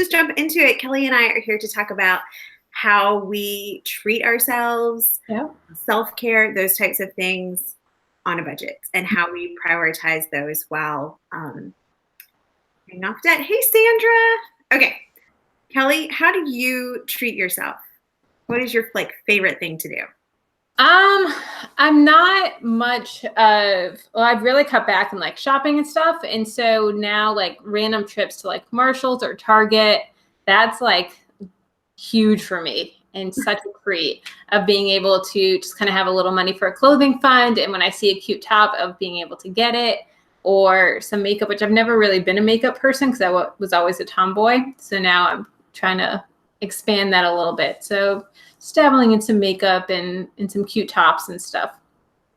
Just jump into it. Kelly and I are here to talk about how we treat ourselves, Yeah. self-care, those types of things on a budget, and how we prioritize those while paying off debt. Hey, Sandra. Okay, Kelly, how do you treat yourself? What is your favorite thing to do? I'm not much of, well, I've really cut back on like shopping and stuff. And so now like random trips to like Marshalls or Target, that's like huge for me and such a treat of being able to just kind of have a little money for a clothing fund. And when I see a cute top, of being able to get it, or some makeup, which I've never really been a makeup person because I was always a tomboy. So now I'm trying to expand that a little bit. So just dabbling in some makeup and some cute tops and stuff.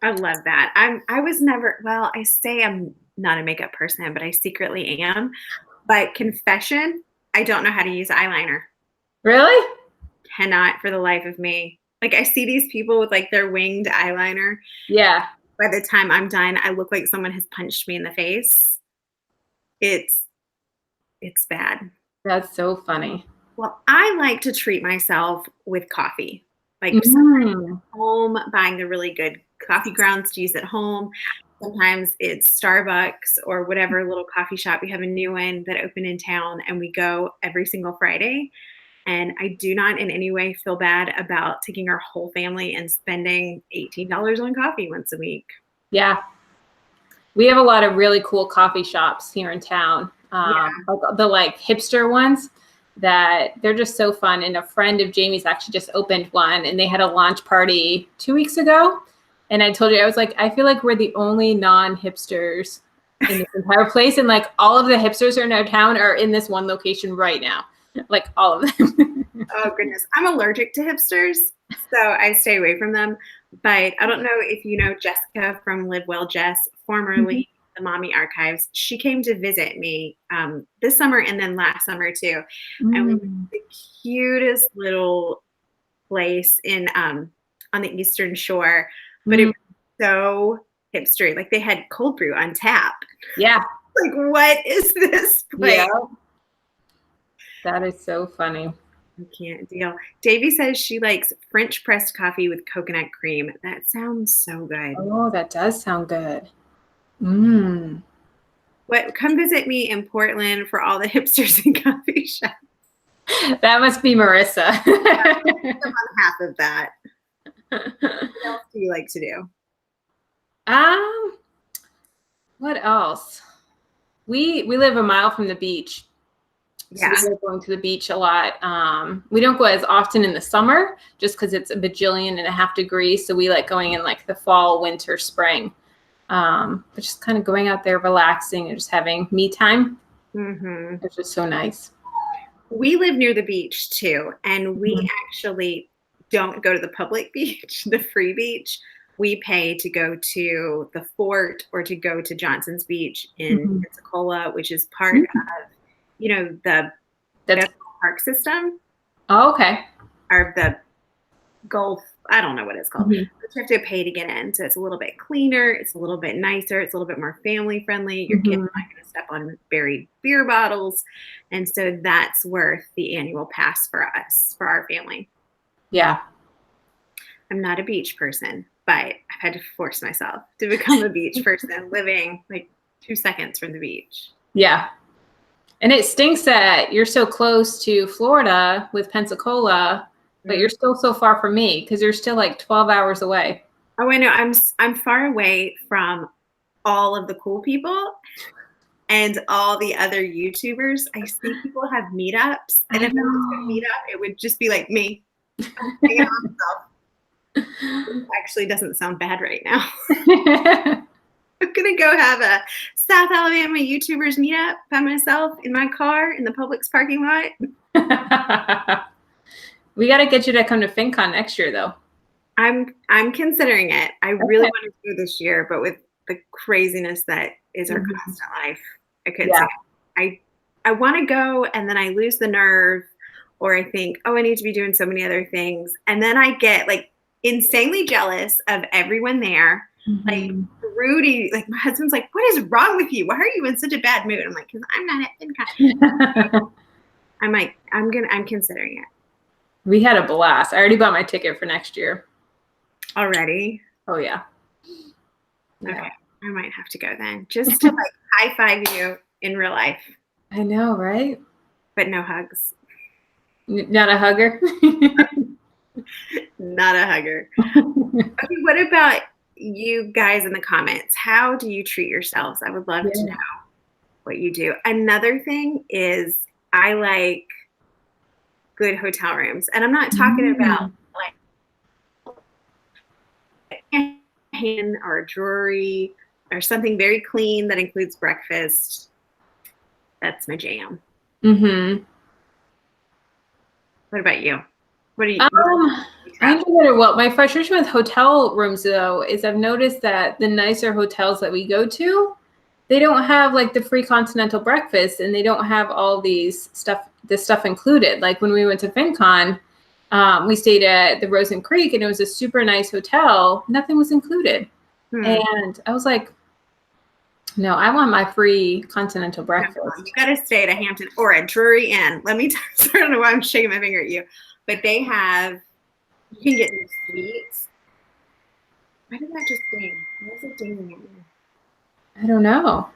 I love that. I was never, well, I say I'm not a makeup person, but I secretly am. But confession, I don't know how to use eyeliner. Really? Cannot for the life of me. Like I see these people with like their winged eyeliner. Yeah. By the time I'm done, I look like someone has punched me in the face. It's bad. That's so funny. Well, I like to treat myself with coffee. Like Mm. home, buying the really good coffee grounds to use at home. Sometimes it's Starbucks or whatever little coffee shop. We have a new one that opened in town, and we go every single Friday. And I do not in any way feel bad about taking our whole family and spending $18 on coffee once a week. Yeah. We have a lot of really cool coffee shops here in town. Like the like hipster ones that they're just so fun. And a friend of Jamie's actually just opened one, and they had a launch party 2 weeks ago. And I told you, I was like, I feel like we're the only non-hipsters in this entire place. And like all of the hipsters in our town are in this one location right now. Like all of them. Oh, goodness. I'm allergic to hipsters, so I stay away from them. But I don't know if you know Jessica from Live Well Jess, formerly the Mommy Archives. She came to visit me this summer and then last summer too. And we went to the cutest little place in on the Eastern Shore, but it was so hipstery. Like they had cold brew on tap. Yeah. Like, what is this place? Yeah. That is so funny. I can't deal. Davy says she likes French pressed coffee with coconut cream. That sounds so good. Oh, that does sound good. What? Come visit me in Portland for all the hipsters and coffee shops. That must be Marissa. I'm on half of that. What else do you like to do? What else? We live a mile from the beach. Yeah. So we are going to the beach a lot. We don't go as often in the summer just because it's a bajillion and a half degrees. So we like going in like the fall, winter, spring. But just kind of going out there, relaxing and just having me time. It's just so nice. We live near the beach too. And we actually don't go to the public beach, the free beach. We pay to go to the fort or to go to Johnson's Beach in Pensacola, which is part of, the park system. Oh, okay. Or the Gulf, I don't know what it's called. But you have to pay to get in. So it's a little bit cleaner. It's a little bit nicer. It's a little bit more family friendly. Your kids are not going to step on buried beer bottles. And so that's worth the annual pass for us, for our family. Yeah. I'm not a beach person, but I've had to force myself to become a beach person living like 2 seconds from the beach. Yeah. And it stinks that you're so close to Florida with Pensacola, but you're still so far from me because you're still like 12 hours away. Oh, I know. I'm far away from all of the cool people and all the other YouTubers. I see people have meetups, and if I was to meet up, it would just be like me. Hanging on myself. It actually doesn't sound bad right now. I'm going to go have a South Alabama YouTubers meetup by myself in my car in the Publix parking lot. We got to get you to come to FinCon next year, though. I'm considering it. I really want to do this year, but with the craziness that is our constant life, I couldn't say. I want to go, and then I lose the nerve, or I think, oh, I need to be doing so many other things. And then I get like insanely jealous of everyone there. Like Rudy, like my husband's like, what is wrong with you? Why are you in such a bad mood? I'm like, because I'm not at FinCon. I'm considering it. We had a blast. I already bought my ticket for next year. Already? Oh yeah. Okay. I might have to go then. Just to like high five you in real life. I know, right? But no hugs. Not a hugger? Not a hugger. Okay, what about you guys in the comments? How do you treat yourselves? I would love to know what you do. Another thing is I like good hotel rooms. And I'm not talking about like a hand or a jewelry or something very clean that includes breakfast. That's my jam. Mm-hmm. What about you? What do you? I enjoy it. Well, my frustration with hotel rooms though is I've noticed that the nicer hotels that we go to, they don't have like the free continental breakfast, and they don't have all this stuff included. Like when we went to FinCon, we stayed at the Rosen Creek, and it was a super nice hotel. Nothing was included, and I was like, no, I want my free continental breakfast. You got to stay at a Hampton or a Drury Inn. Let me I don't know why I'm shaking my finger at you, but they have, you can get these suites. Why did that just ding? Why is it dinging at me? I don't know.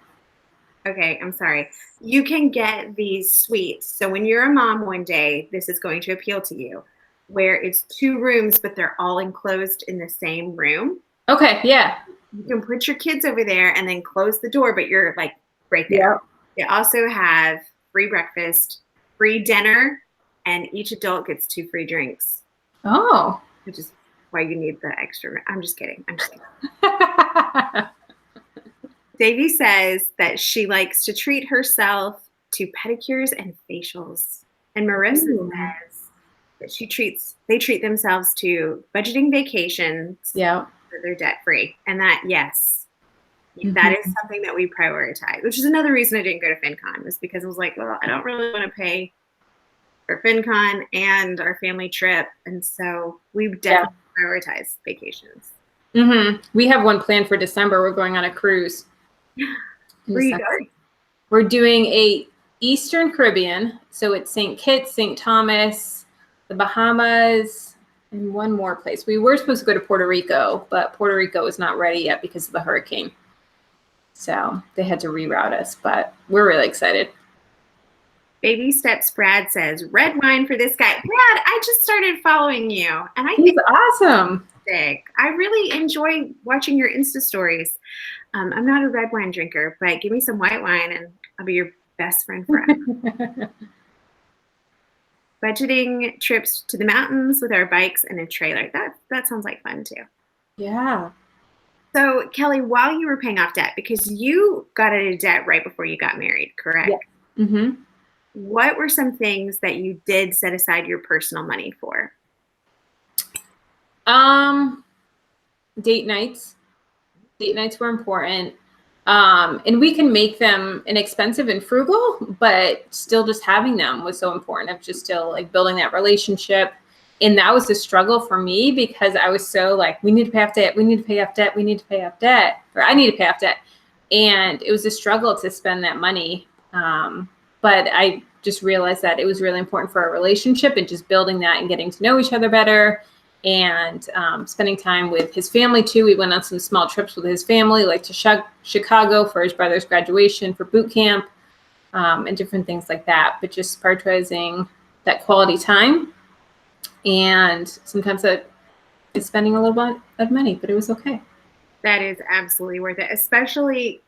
Okay, I'm sorry. You can get these suites. So when you're a mom one day, this is going to appeal to you, where it's 2 rooms, but they're all enclosed in the same room. Okay, yeah. You can put your kids over there and then close the door, but you're like right there. Yep. They also have free breakfast, free dinner, and each adult gets 2 free drinks. Oh. Which is why you need the extra. I'm just kidding. I'm just kidding. Davy says that she likes to treat herself to pedicures and facials. And Marissa says that they treat themselves to budgeting vacations. Yeah. So they're debt free. And that, yes, that is something that we prioritize, which is another reason I didn't go to FinCon, was because I was like, well, I don't really want to pay for FinCon and our family trip. And so we definitely prioritize vacations. We have one planned for December. We're going on a cruise. Where are you going? We're doing a Eastern Caribbean. So it's St. Kitts, St. Thomas, the Bahamas, and one more place. We were supposed to go to Puerto Rico, but Puerto Rico is not ready yet because of the hurricane. So they had to reroute us, but we're really excited. Baby Steps Brad says, red wine for this guy. Brad, I just started following you, and He's awesome. I really enjoy watching your Insta stories. I'm not a red wine drinker, but give me some white wine and I'll be your best friend forever. Budgeting trips to the mountains with our bikes and a trailer. That sounds like fun too. Yeah. So Kelly, while you were paying off debt, because you got out of debt right before you got married, correct? Yeah. What were some things that you did set aside your personal money for? Date nights. Date nights were important. And we can make them inexpensive and frugal, but still just having them was so important of just still like building that relationship. And that was the struggle for me because I was so like, we need to pay off debt. We need to pay off debt. We need to pay off debt, or I need to pay off debt. And it was a struggle to spend that money. But I just realized that it was really important for our relationship and just building that and getting to know each other better. And spending time with his family too. We went on some small trips with his family, like to Chicago for his brother's graduation, for boot camp, and different things like that. But just prioritizing that quality time, and sometimes that is spending a little bit of money, but it was okay. That is absolutely worth it, especially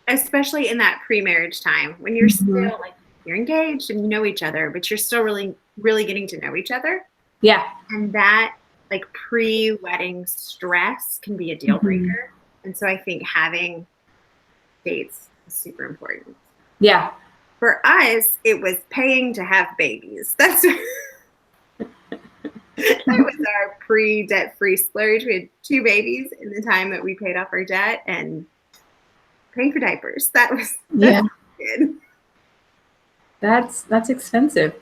in that pre-marriage time when you're still like, you're engaged and you know each other, but you're still really, really getting to know each other. Yeah. And that like pre-wedding stress can be a deal breaker. And so I think having dates is super important. Yeah. For us, it was paying to have babies. That was our pre-debt-free splurge. We had 2 babies in the time that we paid off our debt and paying for diapers. That's good. That's expensive.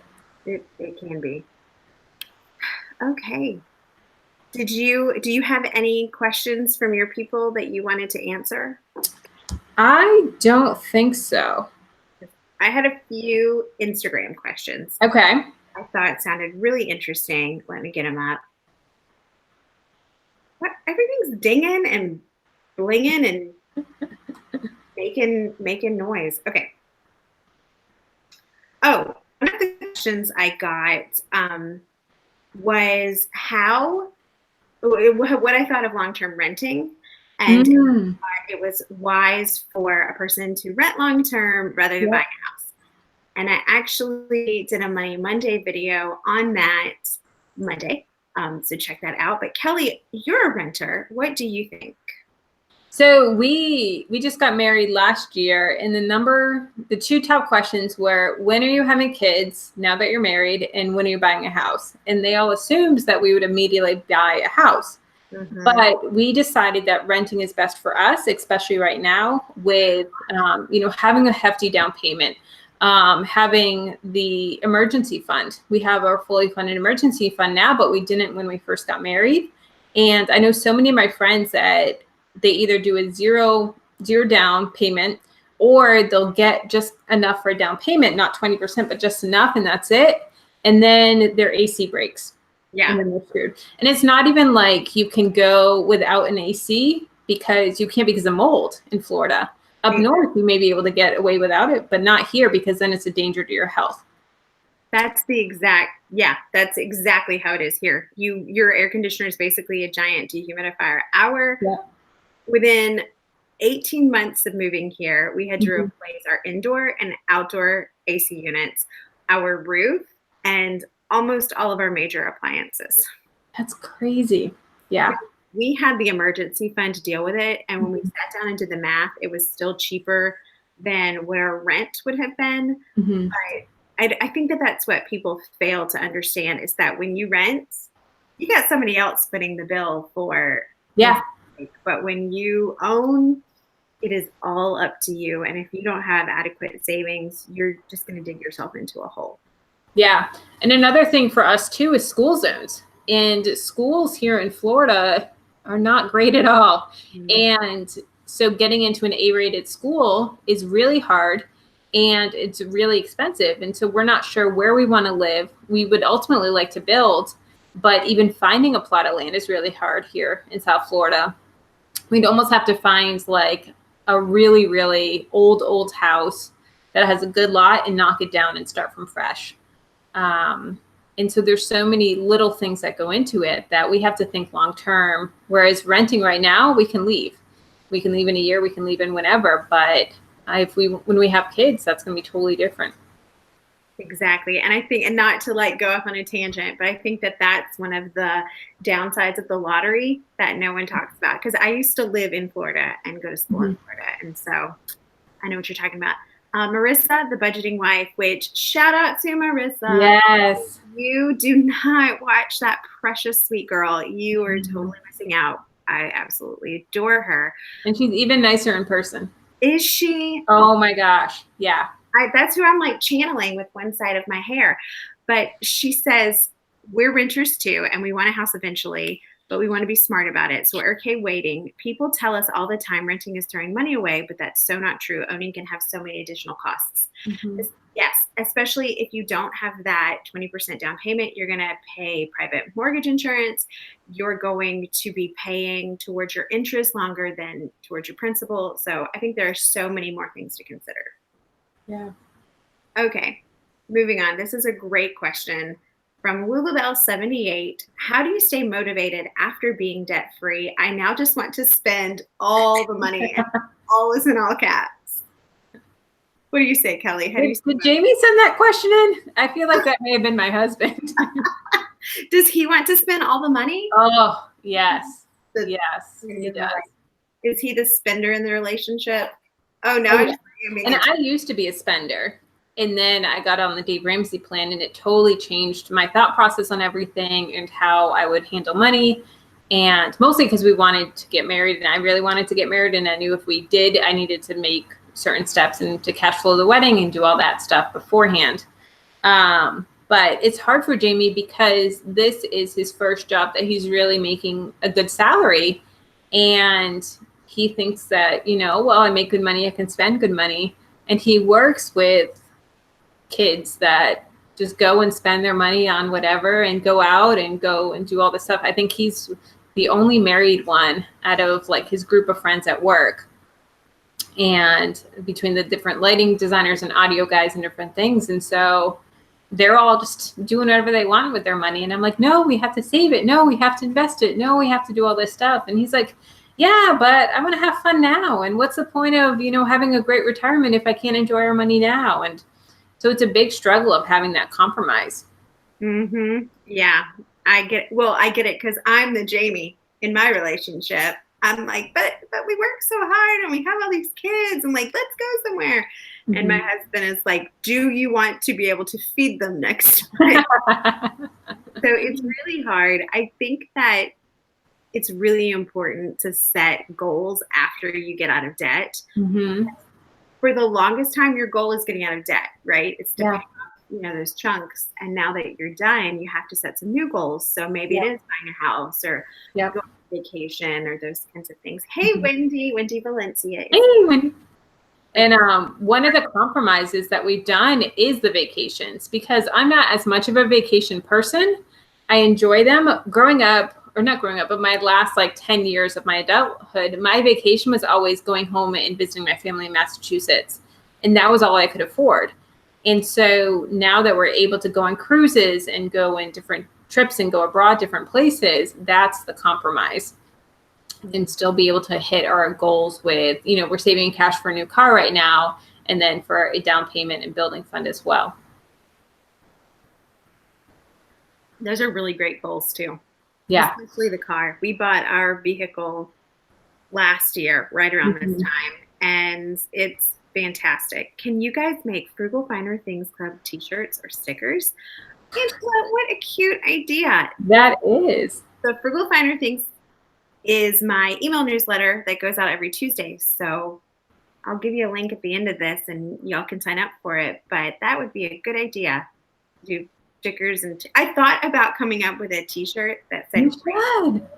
It can be. Okay. Do you have any questions from your people that you wanted to answer? I don't think so. I had a few Instagram questions. Okay. I thought sounded really interesting. Let me get them up. What? Everything's dinging and blinging and making noise. Okay. Oh, one of the questions I got was what I thought of long-term renting, and it was wise for a person to rent long-term rather than buy a house. And I actually did a Money Monday video on that Monday, so check that out. But Kelly, you're a renter. What do you think? So we just got married last year, and the two top questions were, when are you having kids now that you're married, and when are you buying a house? And they all assumed that we would immediately buy a house. Mm-hmm. But we decided that renting is best for us, especially right now with, having a hefty down payment, having the emergency fund. We have our fully funded emergency fund now, but we didn't when we first got married. And I know so many of my friends that they either do a zero down payment, or they'll get just enough for a down payment, not 20%, but just enough, and that's it. And then their AC breaks. Yeah. And then they're screwed. And it's not even like you can go without an AC, because you can't, because of mold in Florida. Up north, you may be able to get away without it, but not here, because then it's a danger to your health. That's exactly how it is here. Your air conditioner is basically a giant dehumidifier. Within 18 months of moving here, we had to replace our indoor and outdoor AC units, our roof, and almost all of our major appliances. That's crazy. Yeah. We had the emergency fund to deal with it. And when we sat down and did the math, it was still cheaper than what our rent would have been. But I think that that's what people fail to understand, is that when you rent, you got somebody else footing the bill for. Yeah. But when you own, it is all up to you. And if you don't have adequate savings, you're just going to dig yourself into a hole. Yeah. And another thing for us too is school zones. And schools here in Florida are not great at all. And so getting into an A-rated school is really hard, and it's really expensive. And so we're not sure where we want to live. We would ultimately like to build, but even finding a plot of land is really hard here in South Florida. We'd almost have to find like a really, really old house that has a good lot and knock it down and start from fresh. And so there's so many little things that go into it that we have to think long term. Whereas renting right now, we can leave. We can leave in a year, we can leave in whenever. But when we have kids, that's going to be totally different. Exactly. And I think, and not to like go off on a tangent, but I think that that's one of the downsides of the lottery that no one talks about. Because I used to live in Florida and go to school in Florida. And so I know what you're talking about. Marissa, the budgeting wife, which shout out to Marissa. Yes. You do not watch that precious sweet girl. You are totally missing out. I absolutely adore her. And she's even nicer in person. Is she? Oh my gosh. Yeah. That's who I'm like channeling with one side of my hair. But she says, we're renters too, and we want a house eventually, but we want to be smart about it. So we're okay waiting. People tell us all the time renting is throwing money away, but that's so not true. Owning can have so many additional costs. Yes, especially if you don't have that 20% down payment, you're going to pay private mortgage insurance. You're going to be paying towards your interest longer than towards your principal. So I think there are so many more things to consider. Yeah. Okay, moving on. This is a great question from Lulabelle78. How do you stay motivated after being debt-free? I now just want to spend all the money. And all is in all caps. What do you say, Kelly? How do you Did Jamie send that question in? I feel like that may have been my husband. Does he want to spend all the money? Oh, yes. Yes, he does. Is he the spender in the relationship? Oh, no. And I used to be a spender. And then I got on the Dave Ramsey plan, and it totally changed my thought process on everything and how I would handle money. And mostly because we wanted to get married, and I really wanted to get married. And I knew if we did, I needed to make certain steps and to cash flow the wedding and do all that stuff beforehand. But it's hard for Jamie because this is his first job that he's really making a good salary. And he thinks that, well, I make good money, I can spend good money. And he works with kids that just go and spend their money on whatever and go out and go and do all this stuff. I think he's the only married one out of like his group of friends at work. And between the different lighting designers and audio guys and different things. And so they're all just doing whatever they want with their money. And I'm like, no, we have to save it. No, we have to invest it. No, we have to do all this stuff. And he's like, yeah, but I want to have fun now. And what's the point of, having a great retirement if I can't enjoy our money now? And so it's a big struggle of having that compromise. Mm-hmm. Yeah, I get it because I'm the Jamie in my relationship. I'm like, but we work so hard and we have all these kids and like, let's go somewhere. Mm-hmm. And my husband is like, do you want to be able to feed them next time? So it's really hard. I think that it's really important to set goals after you get out of debt. Mm-hmm. For the longest time, your goal is getting out of debt, right? It's to pay off, those chunks. And now that you're done, you have to set some new goals. So maybe it is buying a house or go on vacation or those kinds of things. Hey, Wendy Valencia. Hey, Wendy. And one of the compromises that we've done is the vacations, because I'm not as much of a vacation person. I enjoy them. Not growing up, but my last 10 years of my adulthood, my vacation was always going home and visiting my family in Massachusetts. And that was all I could afford. And so now that we're able to go on cruises and go in different trips and go abroad, different places, that's the compromise. And still be able to hit our goals with, we're saving cash for a new car right now, and then for a down payment and building fund as well. Those are really great goals too. Yeah. Especially the car. We bought our vehicle last year, right around this time, and it's fantastic. Can you guys make Frugal Finer Things Club t-shirts or stickers? Angela, what a cute idea. That is. So Frugal Finer Things is my email newsletter that goes out every Tuesday. So I'll give you a link at the end of this and y'all can sign up for it. But that would be a good idea. Do stickers. And I thought about coming up with a t-shirt that said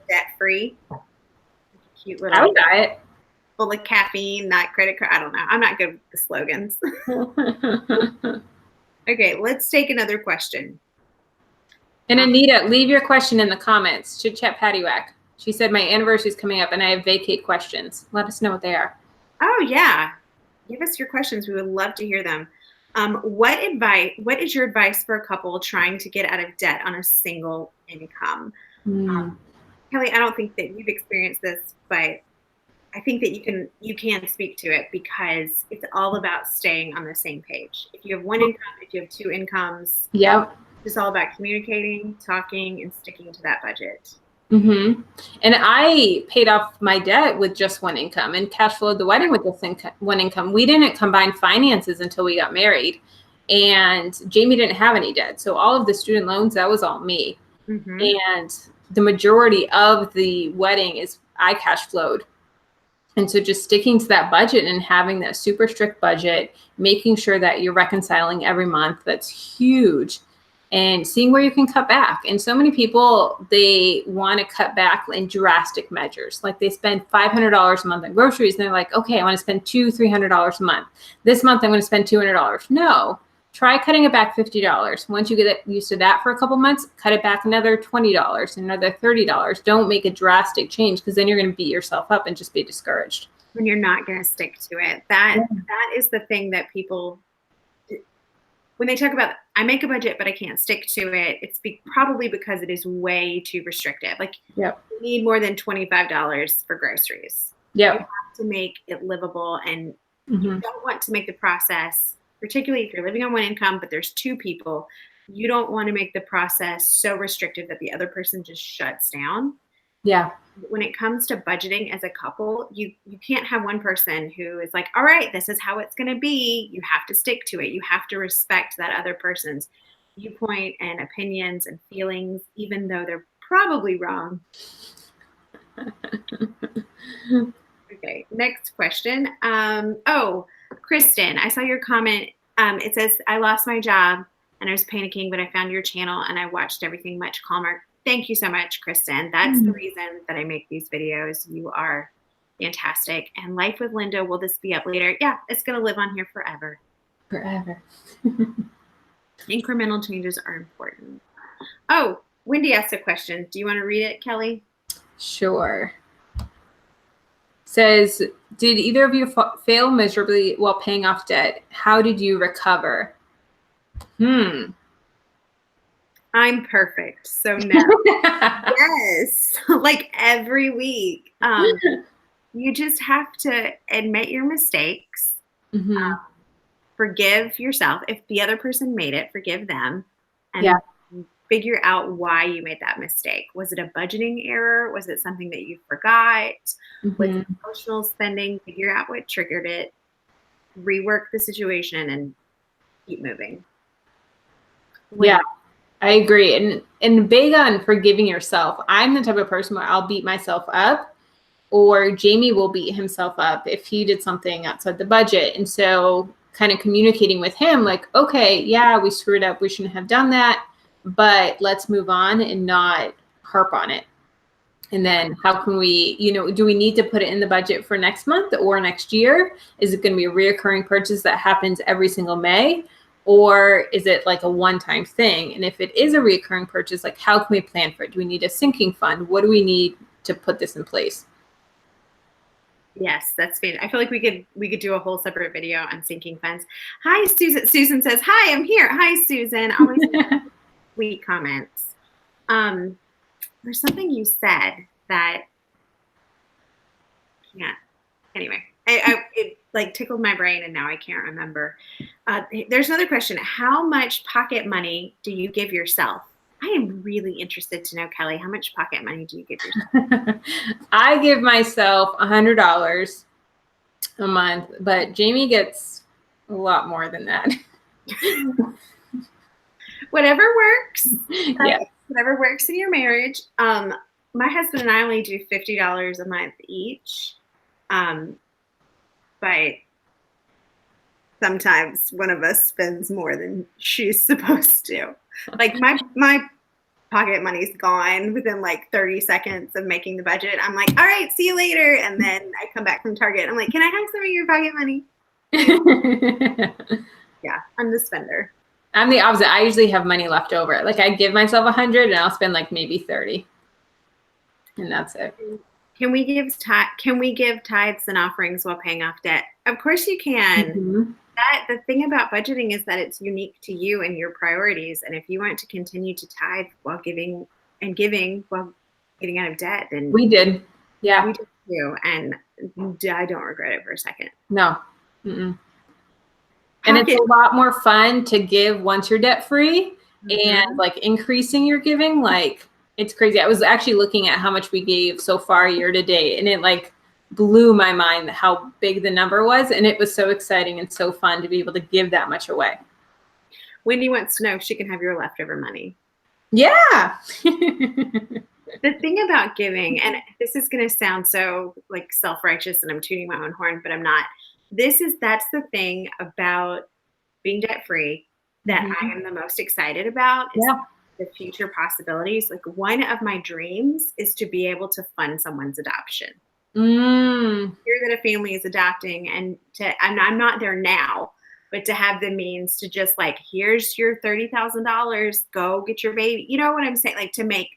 debt free. Cute little. I would buy it. Full of caffeine, not credit card. I don't know. I'm not good with the slogans. Okay, let's take another question. And Anita, leave your question in the comments. Chit Chat Paddywhack. She said, my anniversary is coming up and I have vacate questions. Let us know what they are. Oh, yeah. Give us your questions. We would love to hear them. What is your advice for a couple trying to get out of debt on a single income? Kelly, I don't think that you've experienced this, but I think that you can speak to it because it's all about staying on the same page. If you have one income, if you have two incomes, it's all about communicating, talking, and sticking to that budget. Mm-hmm. And I paid off my debt with just one income and cash flowed the wedding with just one income. We didn't combine finances until we got married, and Jamie didn't have any debt. So all of the student loans, that was all me. Mm-hmm. And the majority of the wedding is I cash flowed. And so just sticking to that budget and having that super strict budget, making sure that you're reconciling every month, that's huge. And seeing where you can cut back. And so many people, they want to cut back in drastic measures. Like they spend $500 a month on groceries and they're like, okay, I want to spend $300 a month. This month I'm going to spend $200. No, try cutting it back $50. Once you get used to that for a couple months, cut it back another $20, another $30. Don't make a drastic change because then you're going to beat yourself up and just be discouraged. When you're not going to stick to it. That is the thing that people, when they talk about, I make a budget, but I can't stick to it, it's probably because it is way too restrictive. Like you need more than $25 for groceries. You have to make it livable, and you don't want to make the process, particularly if you're living on one income, but there's two people, you don't want to make the process so restrictive that the other person just shuts down. Yeah. When it comes to budgeting as a couple, you can't have one person who is like, all right, this is how it's going to be. You have to stick to it. You have to respect that other person's viewpoint and opinions and feelings, even though they're probably wrong. Okay, next question. Kristen, I saw your comment. It says, I lost my job and I was panicking, but I found your channel and I watched everything much calmer. Thank you so much, Kristen. That's the reason that I make these videos. You are fantastic. And Life with Linda, will this be up later? Yeah, it's going to live on here forever. Forever. Incremental changes are important. Oh, Wendy asked a question. Do you want to read it, Kelly? Sure. Says, did either of you fail miserably while paying off debt? How did you recover? I'm perfect, so no. Yes, like every week. You just have to admit your mistakes, forgive yourself. If the other person made it, forgive them, and figure out why you made that mistake. Was it a budgeting error? Was it something that you forgot? Was it emotional spending? Figure out what triggered it, rework the situation, and keep moving. Yeah, I agree. And big on forgiving yourself. I'm the type of person where I'll beat myself up, or Jamie will beat himself up if he did something outside the budget. And so kind of communicating with him like, okay, yeah, we screwed up. We shouldn't have done that, but let's move on and not harp on it. And then how can we, do we need to put it in the budget for next month or next year? Is it going to be a reoccurring purchase that happens every single May? Or is it like a one-time thing? And if it is a reoccurring purchase, like how can we plan for it? Do we need a sinking fund? What do we need to put this in place? Yes, that's fantastic. I feel like we could do a whole separate video on sinking funds. Hi, Susan. Susan says, "Hi, I'm here." Hi, Susan. Always sweet comments. There's something you said that anyway, it like tickled my brain and now I can't remember. There's another question. How much pocket money do you give yourself? I am really interested to know, Kelly, how much pocket money do you give yourself? I give myself $100 a month, but Jamie gets a lot more than that. Whatever works. Yeah. Whatever works in your marriage. My husband and I only do $50 a month each. But sometimes one of us spends more than she's supposed to. Like my pocket money's gone within like 30 seconds of making the budget. I'm like, all right, see you later. And then I come back from Target. I'm like, can I have some of your pocket money? Yeah, I'm the spender. I'm the opposite. I usually have money left over. Like I give myself 100 and I'll spend like maybe 30. And that's it. Can we give tithes and offerings while paying off debt? Of course you can. The thing about budgeting is that it's unique to you and your priorities. And if you want to continue to tithe while giving while getting out of debt, then we did. Yeah. We did too. And I don't regret it for a second. No. And it's a lot more fun to give once you're debt free and like increasing your giving. Like it's crazy. I was actually looking at how much we gave so far year to date, and it like blew my mind how big the number was. And it was so exciting and so fun to be able to give that much away. Wendy wants to know if she can have your leftover money. Yeah. The thing about giving, and this is going to sound so like self-righteous and I'm tooting my own horn, but I'm not. That's the thing about being debt free that I am the most excited about is the future possibilities. Like one of my dreams is to be able to fund someone's adoption. Hear that a family is adopting and I'm not there now, but to have the means to just like, here's your $30,000, go get your baby. You know what I'm saying? Like to make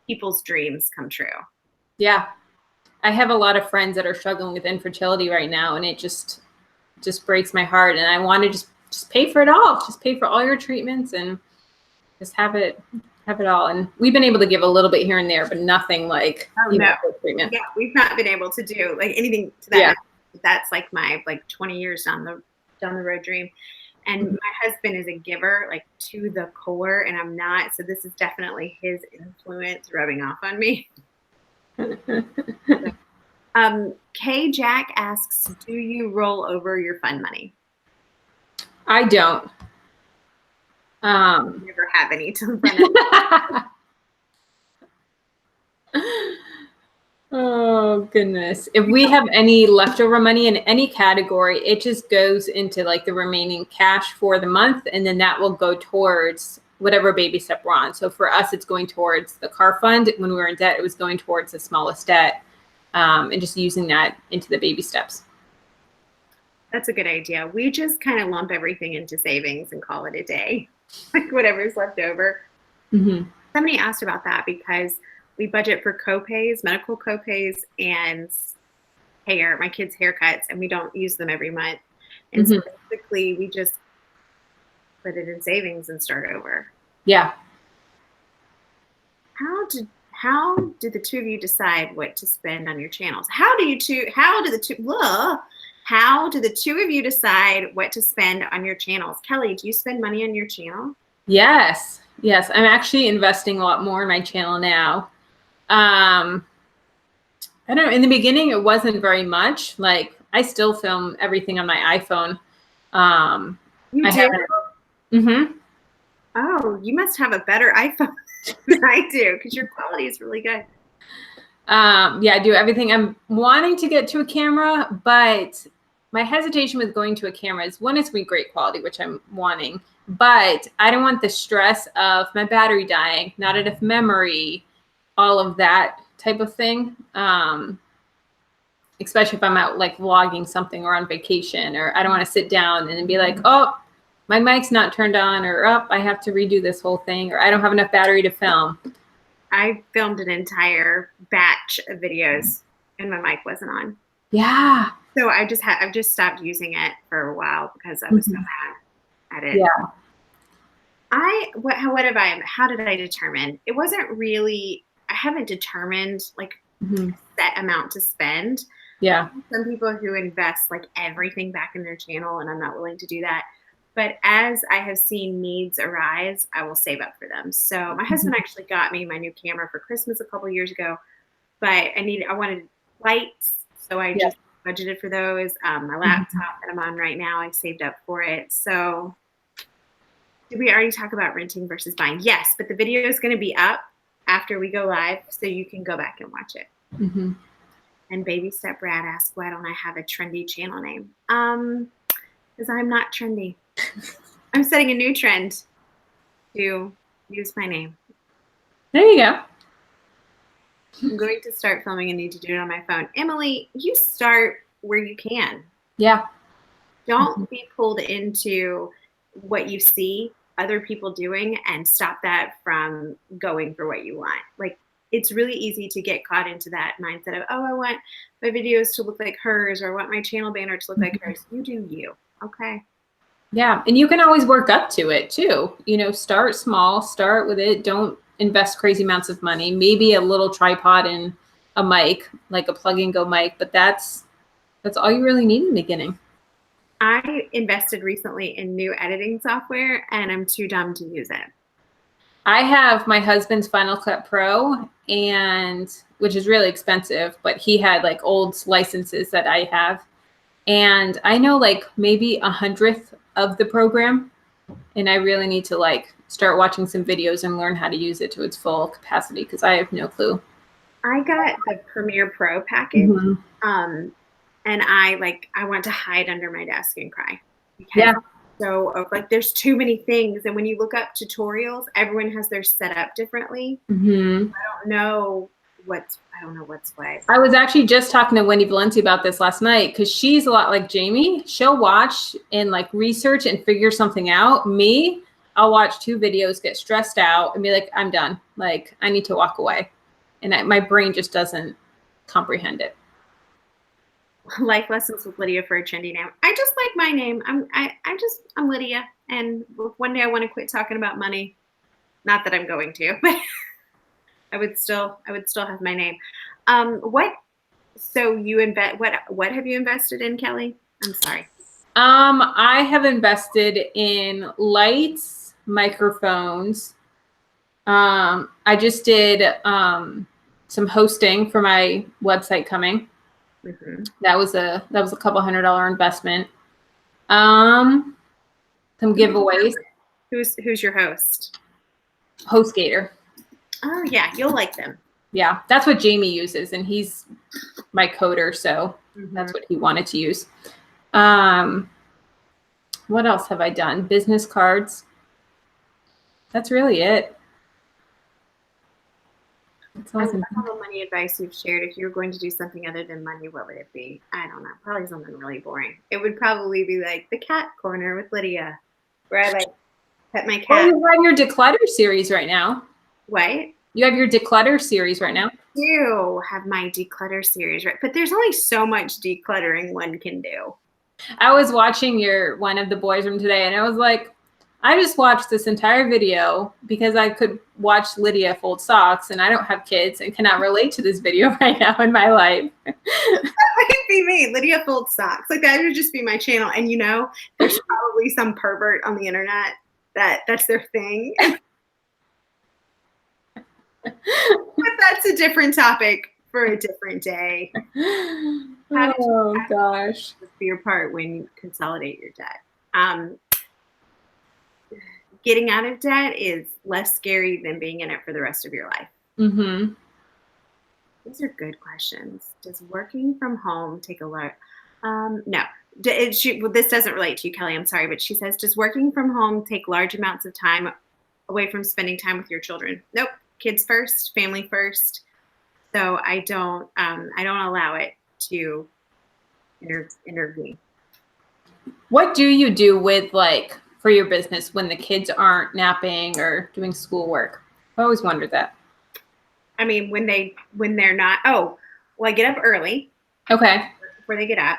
people's dreams come true. Yeah. I have a lot of friends that are struggling with infertility right now, and it just breaks my heart. And I want to just pay for it all. Just pay for all your treatments and just have it all. And we've been able to give a little bit here and there, but nothing like treatment. Yeah, we've not been able to do like anything to that. Yeah. That's like my 20 years down the road dream. And my husband is a giver, like to the core, and I'm not. So this is definitely his influence rubbing off on me. Kay Jack asks, do you roll over your fund money? I don't. Never have any to run. Oh goodness. If we have any leftover money in any category, it just goes into like the remaining cash for the month, and then that will go towards whatever baby step we're on. So for us, it's going towards the car fund. When we were in debt, it was going towards the smallest debt, and just using that into the baby steps. That's a good idea. We just kind of lump everything into savings and call it a day. like whatever's left over. Mm-hmm. Somebody asked about that because we budget for copays, medical copays, and hair, my kids' haircuts, and we don't use them every month. And so Mm-hmm. basically, we just put it in savings and start over. Yeah. How did the two of you decide what to spend on your channels? How do the two of you decide what to spend on your channels? Kelly, do you spend money on your channel? Yes. Yes. I'm actually investing a lot more in my channel now. Um, I don't know. In the beginning, it wasn't very much. Like I still film everything on my iPhone. You I do? haven't. Mm-hmm. Oh, you must have a better iPhone than I do because your quality is really good. Yeah, I do everything. I'm wanting to get to a camera, but my hesitation with going to a camera is one, it's great quality, which I'm wanting, but I don't want the stress of my battery dying, not enough memory, all of that type of thing. Especially if I'm out like vlogging something or on vacation, or I don't want to sit down and be like, oh, my mic's not turned on, or oh, I have to redo this whole thing, or I don't have enough battery to film. I filmed an entire batch of videos and my mic wasn't on. Yeah. So I've just stopped using it for a while because I was so Mhm. bad at it. Yeah. How did I determine? It wasn't really, I haven't determined like Mhm. a set amount to spend. Yeah. Some people who invest like everything back in their channel, and I'm not willing to do that. But as I have seen needs arise, I will save up for them. So my husband Mhm. actually got me my new camera for Christmas a couple years ago, but I wanted lights, so I Yeah. just budgeted for those. My Mhm. laptop that I'm on right now, I saved up for it. So did we already talk about renting versus buying? Yes, but the video is going to be up after we go live, so you can go back and watch it. Mhm. And Baby Step Brad asked, why don't I have a trendy channel name? Because I'm not trendy. I'm setting a new trend to use my name. There you go. I'm going to start filming and need to do it on my phone. Emily, you start where you can. Yeah. Don't be pulled into what you see other people doing and stop that from going for what you want. Like, it's really easy to get caught into that mindset of, oh, I want my videos to look like hers, or I want my channel banner to look like hers. You do you. Okay. Yeah. And you can always work up to it too. Start small, start with it. Don't invest crazy amounts of money. Maybe a little tripod and a mic, like a plug and go mic, but that's all you really need in the beginning. I invested recently in new editing software and I'm too dumb to use it. I have my husband's Final Cut Pro, and which is really expensive, but he had like old licenses that I have. And I know like maybe 100th of the program, and I really need to like start watching some videos and learn how to use it to its full capacity because I have no clue. I got the Premiere Pro package. Mm-hmm. Um, and I want to hide under my desk and cry because Yeah. like there's too many things. And when you look up tutorials, everyone has their setup differently. Mm-hmm. I don't know what's what. I was actually just talking to Wendy Valenti about this last night because she's a lot like Jamie. She'll watch and like research and figure something out. Me, I'll watch 2 videos, get stressed out, and be like, I'm done. Like, I need to walk away. And my brain just doesn't comprehend it. Life lessons with Lydia for a trendy name. I just like my name. I'm Lydia. And one day I want to quit talking about money. Not that I'm going to, but I would still have my name. What So you invest what have you invested in, Kelly? I'm sorry. I have invested in lights, microphones. I just did some hosting for my website coming. Mm-hmm. That was a couple $100 investment. Um, some giveaways. Who's your host? HostGator. Oh yeah, you'll like them. Yeah, that's what Jamie uses, and he's my coder, so Mm-hmm. that's what he wanted to use. Um, what else have I done? Business cards. That's really it. That's all I I love can all think. the money advice you've shared. If you were going to do something other than money, what would it be? I don't know. Probably something really boring. It would probably be like the cat corner with Lydia, where I like Pet my Well, cat. you have your declutter series right now. What? You have your declutter series right now. I do have my declutter series, right? But there's only so much decluttering one can do. I was watching one of the boys from today, and I was like, I just watched this entire video because I could watch Lydia fold socks, and I don't have kids and cannot relate to this video right now in my life. That might be me, Lydia folds socks. Like that would just be my channel. And there's probably some pervert on the internet that's their thing. But that's a different topic for a different day. Oh gosh. For your part when you consolidate your debt. Getting out of debt is less scary than being in it for the rest of your life. Mm-hmm. These are good questions. Does working from home take a lot? No. This doesn't relate to you, Kelly. I'm sorry, but she says, does working from home take large amounts of time away from spending time with your children? Nope. Kids first, family first. So I don't allow it to intervene. What do you do with for your business when the kids aren't napping or doing schoolwork? I always wondered that. I mean, when they're not, I get up early. Okay. Before they get up,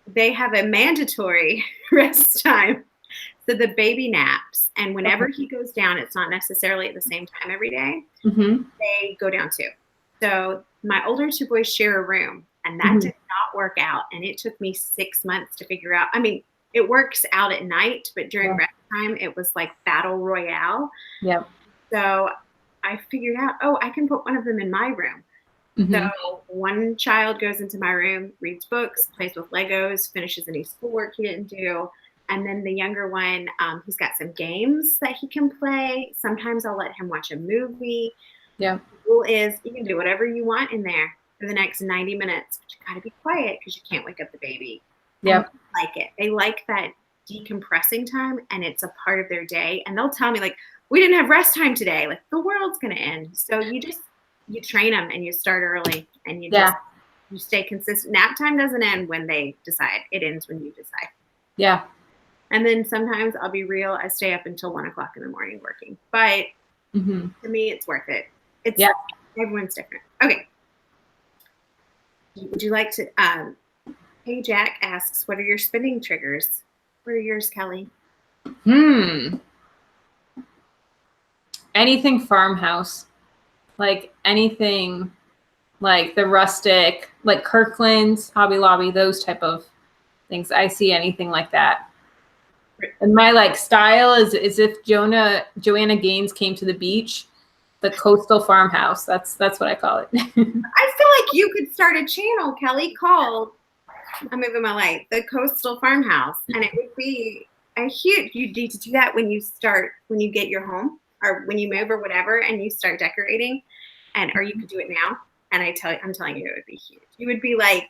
they have a mandatory rest time. So the baby naps, and whenever he goes down, it's not necessarily at the same time every day. Mm-hmm. They go down too. So my older two boys share a room, and that did not work out. And it took me 6 months to figure out. I mean, it works out at night, but during rest time, it was like battle royale. Yep. So I figured out, I can put one of them in my room. Mm-hmm. So one child goes into my room, reads books, plays with Legos, finishes any schoolwork he didn't do. And then the younger one, he's got some games that he can play. Sometimes I'll let him watch a movie. Yeah. The rule is you can do whatever you want in there for the next 90 minutes, but you got to be quiet because you can't wake up the baby. Yeah. Like it. They like that decompressing time, and it's a part of their day. And they'll tell me, like, we didn't have rest time today. Like, the world's going to end. So you train them, and you start early, and you stay consistent. Nap time doesn't end when they decide. It ends when you decide. Yeah. And then sometimes I'll be real. I stay up until 1 o'clock in the morning working, but to me, it's worth it. Everyone's different. Okay. Would you like to, Hey Jack asks, what are your spending triggers? What are yours, Kelly? Anything farmhouse, like anything like the rustic, like Kirkland's, Hobby Lobby, those type of things. I see anything like that. And my style is if Joanna Gaines came to the beach, the coastal farmhouse. That's what I call it. I feel like you could start a channel, Kelly, called, I'm moving my light, the Coastal Farmhouse. And it would be a huge, you need to do that when you get your home or when you move or whatever, and you start decorating, or you could do it now. And I'm telling you, it would be huge. You would be like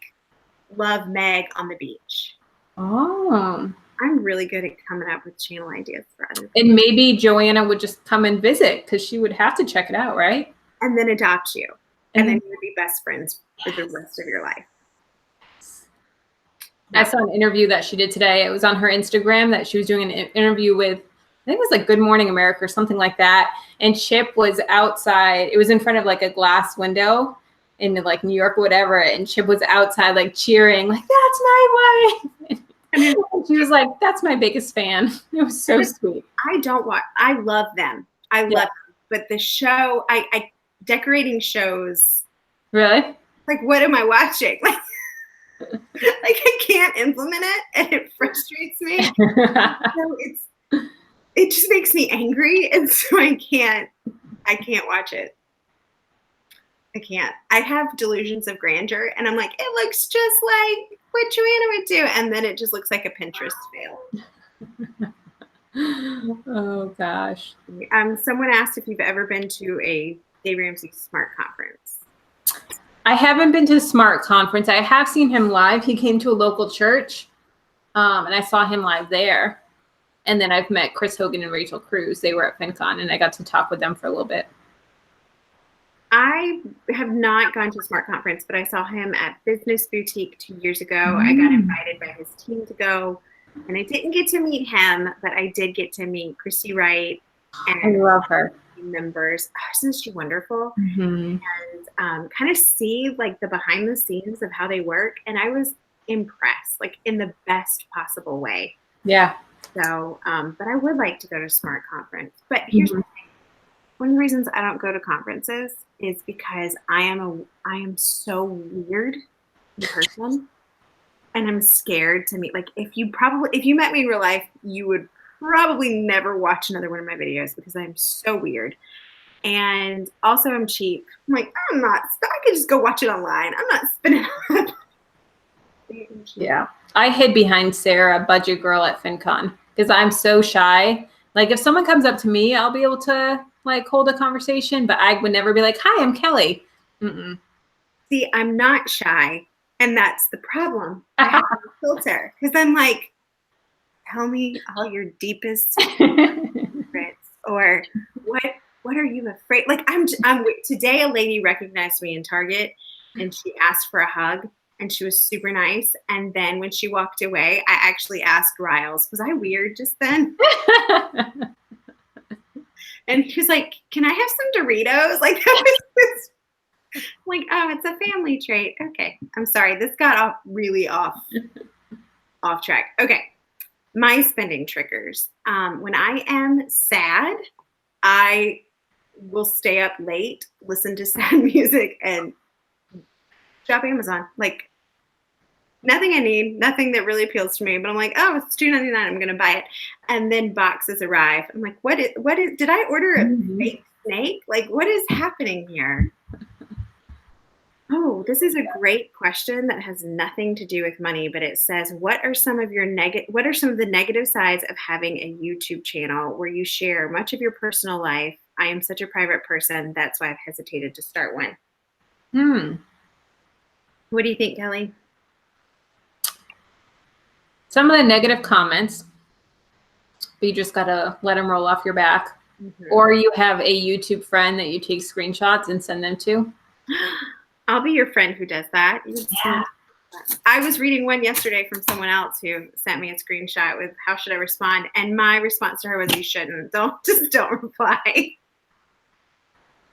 Love Meg on the beach. Oh. I'm really good at coming up with channel ideas for other people. And maybe Joanna would just come and visit because she would have to check it out, right? And then adopt you. And then you would be best friends for the rest of your life. I saw an interview that she did today. It was on her Instagram that she was doing an interview with, I think it was like Good Morning America or something like that. And Chip was outside. It was in front of like a glass window in like New York or whatever. And Chip was outside like cheering, like, that's my wife. And she was like, that's my biggest fan. It was so sweet. I love them. I love them. But the show, I decorating shows. Really? Like, what am I watching? Like I can't implement it, and it frustrates me. So it just makes me angry, and so I can't watch it. I can't. I have delusions of grandeur, and I'm like, it looks just like what Joanna would do, and then it just looks like a Pinterest fail. Oh gosh. Someone asked if you've ever been to a Dave Ramsey Smart Conference. I haven't been to a Smart Conference. I have seen him live. He came to a local church, and I saw him live there. And then I've met Chris Hogan and Rachel Cruz. They were at FinCon, and I got to talk with them for a little bit. I have not gone to a Smart Conference, but I saw him at Business Boutique 2 years ago. I got invited by his team to go. And I didn't get to meet him, but I did get to meet Christy Wright I and love her. team members. Oh, isn't she wonderful? Mm-hmm. And kind of see like the behind the scenes of how they work. And I was impressed, like in the best possible way. Yeah. So, but I would like to go to Smart Conference. But here's Mm-hmm. one of the reasons I don't go to conferences is because I am so weird in person, and I'm scared to meet. Like if you met me in real life, you would probably never watch another one of my videos because I'm so weird. And also I'm cheap. I'm like, I'm not. I could just go watch it online. I'm not spending. Yeah. I hid behind Sarah, budget girl at FinCon, because I'm so shy. Like if someone comes up to me, I'll be able to like hold a conversation, but I would never be like, "Hi, I'm Kelly." Mm-mm. See, I'm not shy, and that's the problem. I have a filter because I'm like, tell me all your deepest secrets, or what are you afraid? Like I'm today. A lady recognized me in Target, and she asked for a hug, and she was super nice. And then when she walked away, I actually asked Riles, "Was I weird just then?" And he was like, "Can I have some Doritos?" Like that was like, oh, it's a family trait. Okay, I'm sorry. This got really off track. Okay, my spending triggers. When I am sad, I will stay up late, listen to sad music, and shop Amazon. Like nothing I need, nothing that really appeals to me, but I'm like, oh, it's $2.99. I'm gonna buy it. And then boxes arrive. I'm like, what is did I order a fake snake? Like, what is happening here? Oh, this is a great question that has nothing to do with money, but it says, what are some of the negative sides of having a YouTube channel where you share much of your personal life? I am such a private person. That's why I've hesitated to start one. What do you think, Kelly? Some of the negative comments, but you just gotta let them roll off your back. Mm-hmm. Or you have a YouTube friend that you take screenshots and send them to. I'll be your friend who does that. Yeah. I was reading one yesterday from someone else who sent me a screenshot with how should I respond, and my response to her was, "You shouldn't. Don't reply,"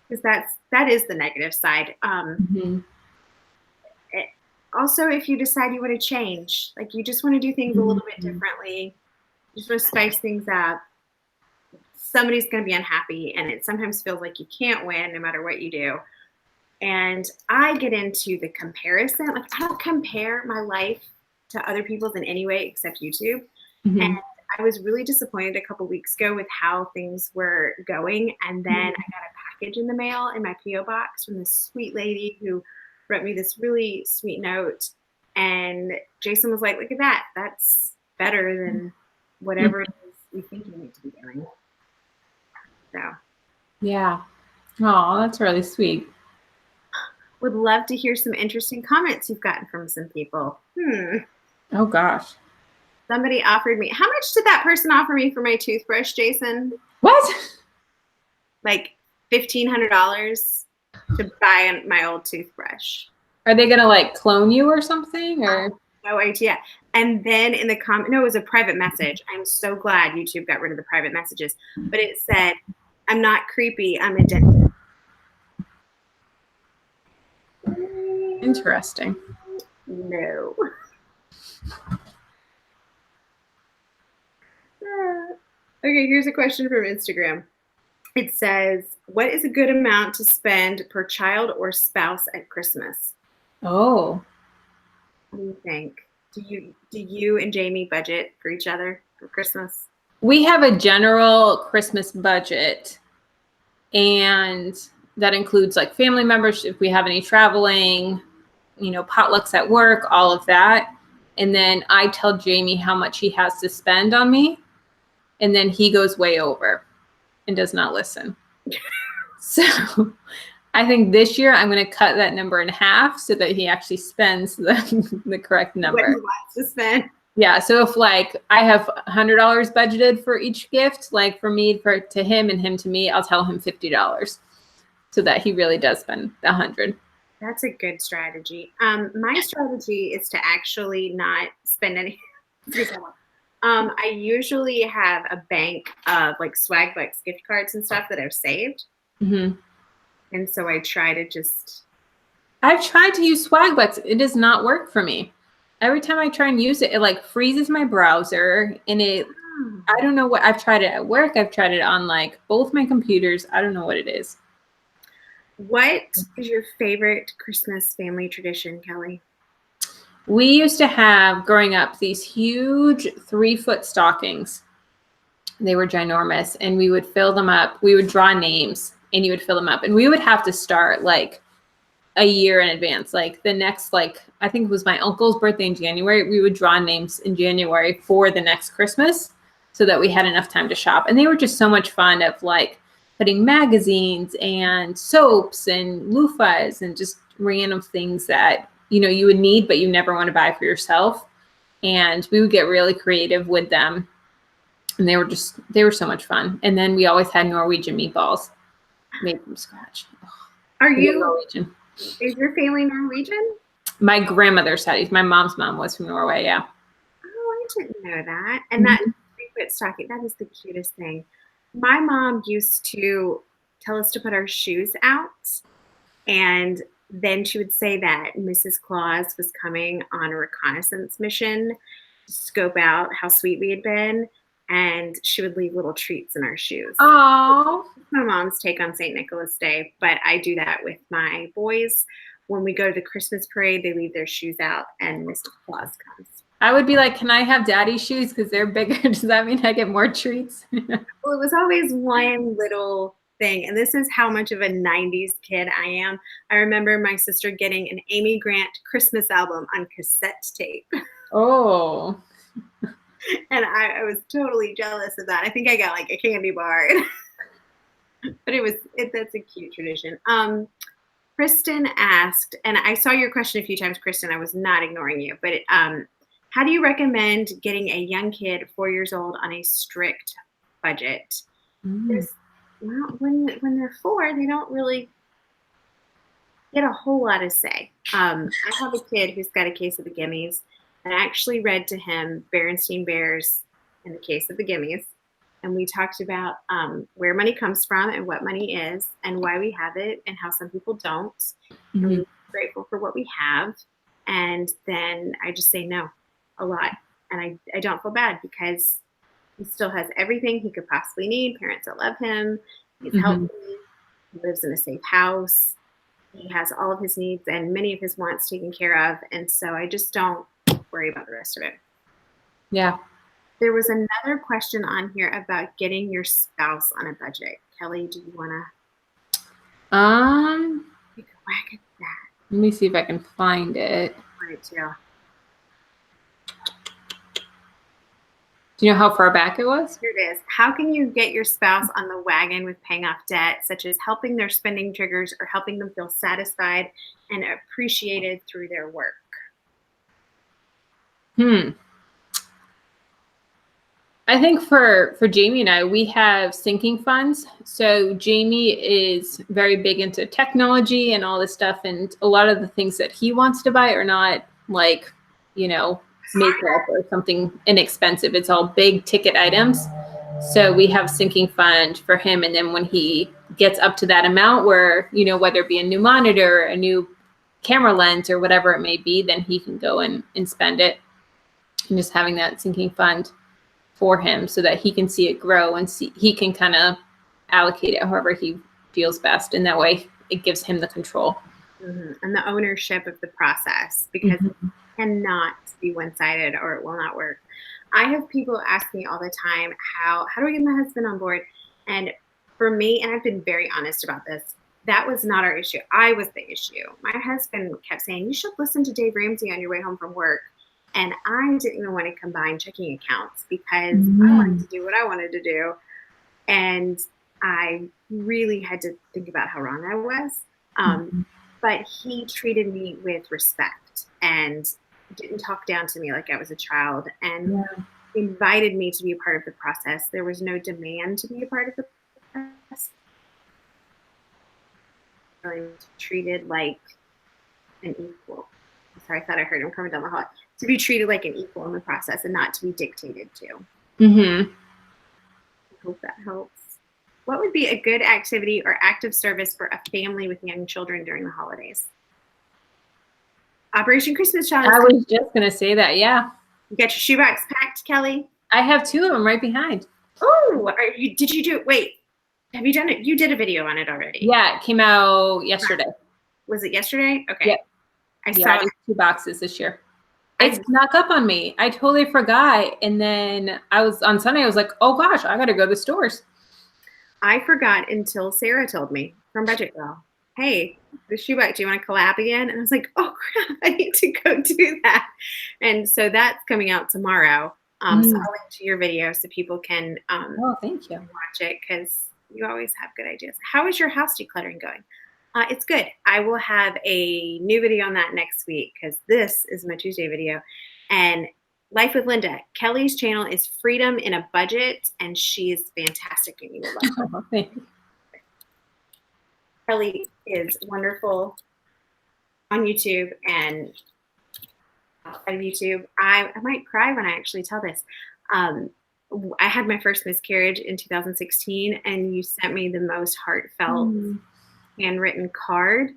because that is the negative side. Also, if you decide you want to change, like you just want to do things a little bit differently, you just want to spice things up, somebody's going to be unhappy, and it sometimes feels like you can't win no matter what you do. And I get into the comparison. Like I don't compare my life to other people's in any way except YouTube. And I was really disappointed a couple weeks ago with how things were going. And then I got a package in the mail in my P.O Box from this sweet lady who wrote me this really sweet note. And Jason was like, "Look at that. That's better than whatever it is you think you need to be doing." So yeah. Oh, that's really sweet. Would love to hear some interesting comments you've gotten from some people. Oh gosh. Somebody offered me. How much did that person offer me for my toothbrush, Jason? What? Like $1,500 to buy my old toothbrush. Are they gonna like clone you or something? Or no idea. And then in the comment, no, it was a private message. I'm so glad YouTube got rid of the private messages. But it said, "I'm not creepy. I'm a dentist." Interesting. No. Okay, here's a question from Instagram. It says, what is a good amount to spend per child or spouse at Christmas? Oh. What do you think? Do you and Jamie budget for each other for Christmas? We have a general Christmas budget, and that includes like family members, if we have any traveling, potlucks at work, all of that. And then I tell Jamie how much he has to spend on me, and then he goes way over and does not listen. So I think this year I'm going to cut that number in half so that he actually spends the correct number. What he wants to spend. Yeah. So if like I have $100 budgeted for each gift, like for me, to him and him to me, I'll tell him $50 so that he really does spend the 100. That's a good strategy. My strategy is to actually not spend any. I usually have a bank of like Swag Bucks gift cards and stuff that I've saved. Mm-hmm. And so I try to just. I've tried to use Swagbucks. It does not work for me. Every time I try and use it, it like freezes my browser and I don't know what, I've tried it at work. I've tried it on like both my computers. I don't know what it is. What is your favorite Christmas family tradition, Kelly? We used to have, growing up, these huge 3-foot stockings. They were ginormous, and we would fill them up. We would draw names, and you would fill them up. And we would have to start like a year in advance. Like the next, like I think it was my uncle's birthday in January. We would draw names in January for the next Christmas so that we had enough time to shop. And they were just so much fun of like putting magazines and soaps and loofahs and just random things that, you know, you would need, but you never want to buy for yourself. And we would get really creative with them. And they were so much fun. And then we always had Norwegian meatballs made from scratch. Are you Norwegian? Is your family Norwegian? My grandmother's side. My mom's mom was from Norway. Yeah. Oh, I didn't know that. And that 3-foot stocking, that is the cutest thing. My mom used to tell us to put our shoes out, and then she would say that Mrs. Claus was coming on a reconnaissance mission to scope out how sweet we had been, and she would leave little treats in our shoes. Oh. My mom's take on St. Nicholas Day, but I do that with my boys. When we go to the Christmas parade, they leave their shoes out, and Mr. Claus comes. I would be like, can I have daddy's shoes because they're bigger? Does that mean I get more treats? Well, it was always one little thing, and this is how much of a 90s kid I am. I remember my sister getting an Amy Grant Christmas album on cassette tape. Oh. And I was totally jealous of that. I think I got like a candy bar. But that's a cute tradition. Kristen asked, and I saw your question a few times, Kristen. I was not ignoring you, but how do you recommend getting a young kid 4 years old on a strict budget? Well, when they're 4, they don't really get a whole lot to say. I have a kid who's got a case of the gimmies, and I actually read to him Berenstain Bears and the Case of the Gimmies. And we talked about where money comes from and what money is and why we have it and how some people don't. And we're grateful for what we have. And then I just say no a lot. And I don't feel bad because he still has everything he could possibly need. Parents that love him. He's healthy. He lives in a safe house. He has all of his needs and many of his wants taken care of. And so I just don't worry about the rest of it. Yeah. There was another question on here about getting your spouse on a budget. Kelly, do you want to take a whack at that? Let me see if I can find it. Right, too. Do you know how far back it was? Here it is. How can you get your spouse on the wagon with paying off debt, such as helping their spending triggers or helping them feel satisfied and appreciated through their work? I think for Jamie and I, we have sinking funds. So Jamie is very big into technology and all this stuff. And a lot of the things that he wants to buy are not like, you know, makeup or something inexpensive. It's all big ticket items. So we have sinking fund for him. And then when he gets up to that amount where, you know, whether it be a new monitor, a new camera lens or whatever it may be, then he can go and spend it. And just having that sinking fund for him so that he can see it grow and he can kind of allocate it however he feels best. And that way it gives him the control. And the ownership of the process, because it cannot be one-sided or it will not work. I have people ask me all the time, how do I get my husband on board? And for me, and I've been very honest about this, that was not our issue. I was the issue. My husband kept saying, you should listen to Dave Ramsey on your way home from work. And I didn't even want to combine checking accounts because I wanted to do what I wanted to do. And I really had to think about how wrong I was. But he treated me with respect and didn't talk down to me like I was a child and invited me to be a part of the process. There was no demand to be a part of the process. Really treated like an equal. Sorry, I thought I heard him coming down the hall. to be treated like an equal in the process and not to be dictated to. Mm-hmm. I hope that helps. What would be a good activity or active service for a family with young children during the holidays? Operation Christmas Child. I was just going to say that, yeah. You got your shoebox packed, Kelly? I have 2 of them right behind. Oh, did you do it? Wait, have you done it? You did a video on it already. Yeah, it came out yesterday. Was it yesterday? Okay. Yep. I saw it. 2 boxes this year. It snuck up on me. I totally forgot. And then on Sunday, I was like, oh gosh, I got to go to the stores. I forgot until Sarah told me from Budget Girl, hey, the shoebox, do you want to collab again? And I was like, oh crap, I need to go do that. And so that's coming out tomorrow. So I'll link to your video so people can thank you. Watch it, because you always have good ideas. How is your house decluttering going? It's good. I will have a new video on that next week, because this is my Tuesday video. And Life with Linda, Kelly's channel is Freedom in a Budget, and she is fantastic, and you will love her. Kelly is wonderful on YouTube and outside of YouTube. I might cry when I actually tell this. I had my first miscarriage in 2016, and you sent me the most heartfelt handwritten card,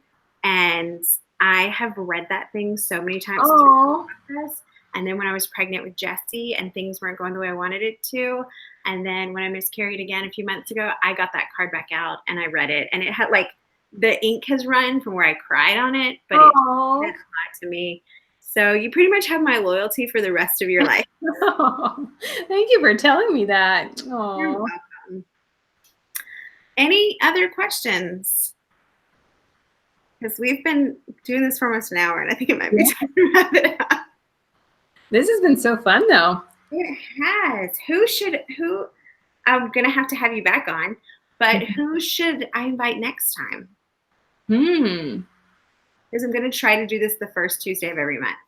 and I have read that thing so many times through the process. And then when I was pregnant with Jesse and things weren't going the way I wanted it to, and then when I miscarried again a few months ago, I got that card back out and I read it, and it had like the ink has run from where I cried on it, but it meant a lot to me. So you pretty much have my loyalty for the rest of your life. Thank you for telling me that. You're welcome. Any other questions? Because we've been doing this for almost an hour, and I think it might be time to wrap it up. This has been so fun, though. It has. Who I'm going to have you back on, but who should I invite next time? Because I'm going to try to do this the first Tuesday of every month.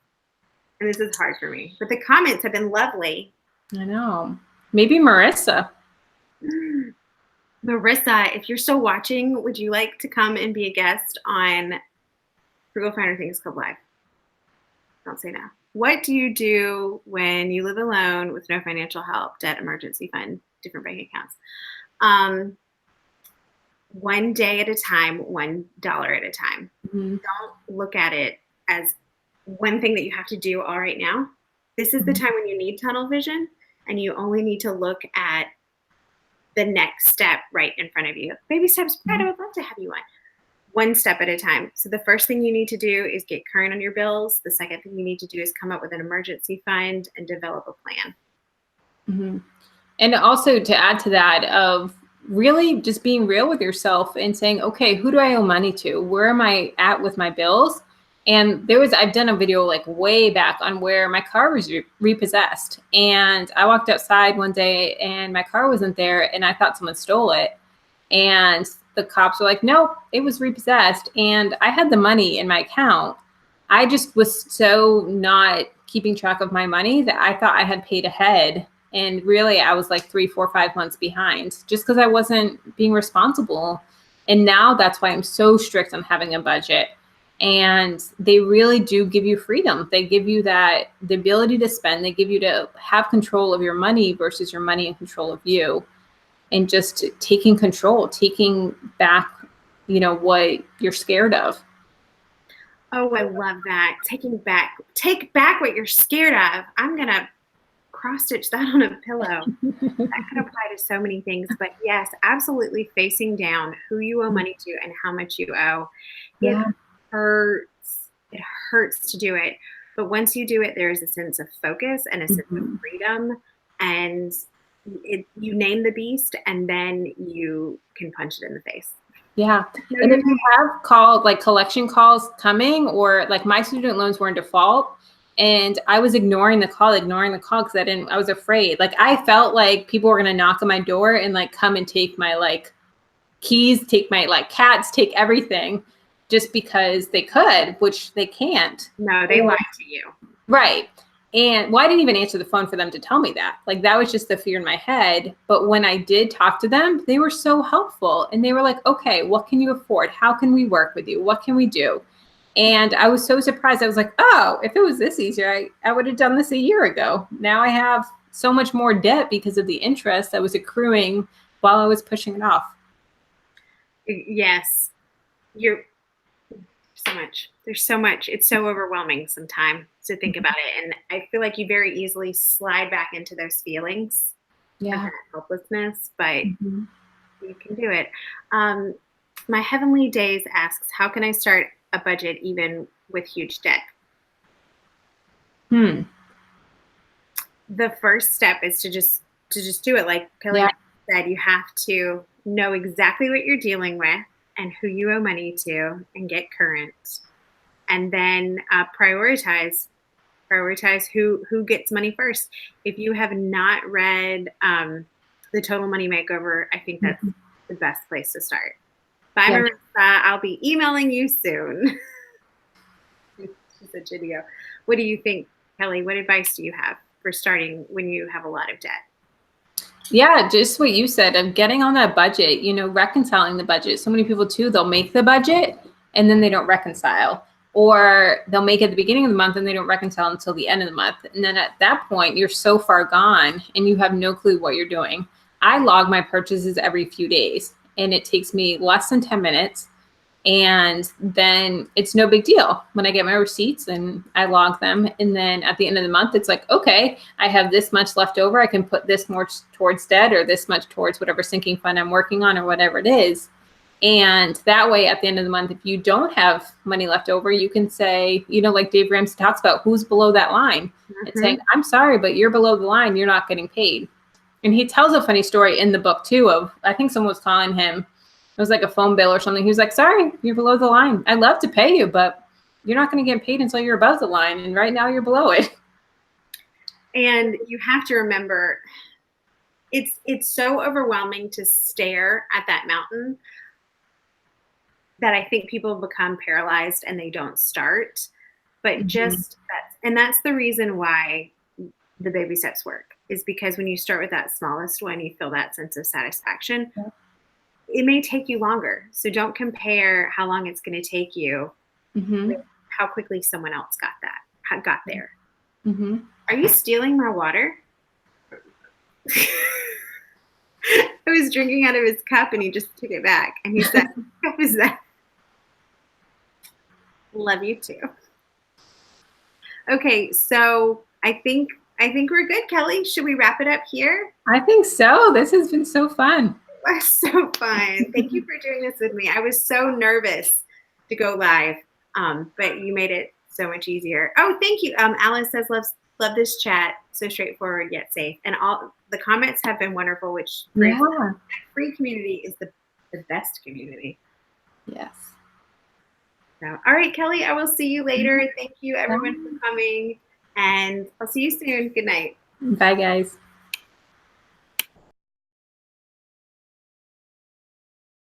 And this is hard for me. But the comments have been lovely. I know. Maybe Marissa. Marissa, if you're still watching, would you like to come and be a guest on Frugal Finer Things Club Live? Don't say no. What do you do when you live alone with no financial help, debt, emergency fund, different bank accounts? One day at a time, $1 at a time. Don't look at it as one thing that you have to do all right now. This is the time when you need tunnel vision, and you only need to look at the next step right in front of you. Baby steps, Brad, I would love to have you on. One step at a time. So the first thing you need to do is get current on your bills. The second thing you need to do is come up with an emergency fund and develop a plan. And also to add to that, of really just being real with yourself and saying, okay, who do I owe money to? Where am I at with my bills? And I've done a video like way back on where my car was repossessed. And I walked outside one day and my car wasn't there, and I thought someone stole it. And the cops were like, no, it was repossessed. And I had the money in my account. I just was so not keeping track of my money that I thought I had paid ahead. And really, I was like 3, 4, 5 months behind just because I wasn't being responsible. And now that's why I'm so strict on having a budget. And they really do give you freedom. They give you the ability to spend. They give you to have control of your money versus your money in control of you. And just taking control, taking back, what you're scared of. Oh, I love that. Take back what you're scared of. I'm going to cross-stitch that on a pillow. That could apply to so many things. But yes, absolutely facing down who you owe money to and how much you owe. Yeah. It hurts. It hurts to do it. But once you do it, there is a sense of focus and a sense of freedom. And you name the beast, and then you can punch it in the face. Yeah. And if you have collection calls coming, or like my student loans were in default, and I was ignoring the call because I was afraid. Like I felt like people were going to knock on my door and like come and take my keys, take my cats, take everything just because they could, which they can't. No, they lied to you. Right. And I didn't even answer the phone for them to tell me that. Like that was just the fear in my head. But when I did talk to them, they were so helpful. And they were like, okay, what can you afford? How can we work with you? What can we do? And I was so surprised. I was like, oh, if it was this easier, I would have done this a year ago. Now I have so much more debt because of the interest that was accruing while I was pushing it off. Yes. You're so much. There's so much. It's so overwhelming sometimes to think about it. And I feel like you very easily slide back into those feelings of Yeah. that helplessness, but Mm-hmm. you can do it. My Heavenly Days asks, how can I start a budget even with huge debt? Hmm. The first step is to just do it. Like Kelly Yeah. said, you have to know exactly what you're dealing with and who you owe money to and get current. And then prioritize who gets money first. If you have not read the Total Money Makeover, I think that's the best place to start. Bye, Yeah. Marissa. I'll be emailing you soon. She said, "Video." What do you think, Kelly? What advice do you have for starting when you have a lot of debt? Yeah, just what you said of getting on that budget, reconciling the budget. So many people too, they'll make the budget and then they don't reconcile. Or they'll make it at the beginning of the month and they don't reconcile until the end of the month. And then at that point, you're so far gone and you have no clue what you're doing. I log my purchases every few days and it takes me less than 10 minutes. And then it's no big deal when I get my receipts and I log them. And then at the end of the month, it's like, okay, I have this much left over. I can put this more towards debt or this much towards whatever sinking fund I'm working on or whatever it is. And that way, at the end of the month, if you don't have money left over, you can say, like Dave Ramsey talks about, who's below that line. Mm-hmm. And saying, I'm sorry, but you're below the line. You're not getting paid. And he tells a funny story in the book, too, of I think someone was calling him. It was like a phone bill or something. He was like, sorry, you're below the line. I'd love to pay you, but you're not going to get paid until you're above the line. And right now you're below it. And you have to remember, it's so overwhelming to stare at that mountain that I think people become paralyzed and they don't start. But that's the reason why the baby steps work, is because when you start with that smallest one, you feel that sense of satisfaction. Yeah. It may take you longer. So don't compare how long it's going to take you with how quickly someone else got there. Mm-hmm. Are you stealing my water? I was drinking out of his cup and he just took it back. And he said, what was that? Love you too. Okay, so I think we're good, Kelly. Should we wrap it up here? I think so. This has been so fun. It was so fun. Thank you for doing this with me. I was so nervous to go live, but you made it so much easier. Oh, thank you. Alice says, love this chat. So straightforward yet safe. And all the comments have been wonderful, which proves that free community is the best community. Yes. So, all right, Kelly, I will see you later. Thank you, everyone, for coming. And I'll see you soon. Good night. Bye, guys.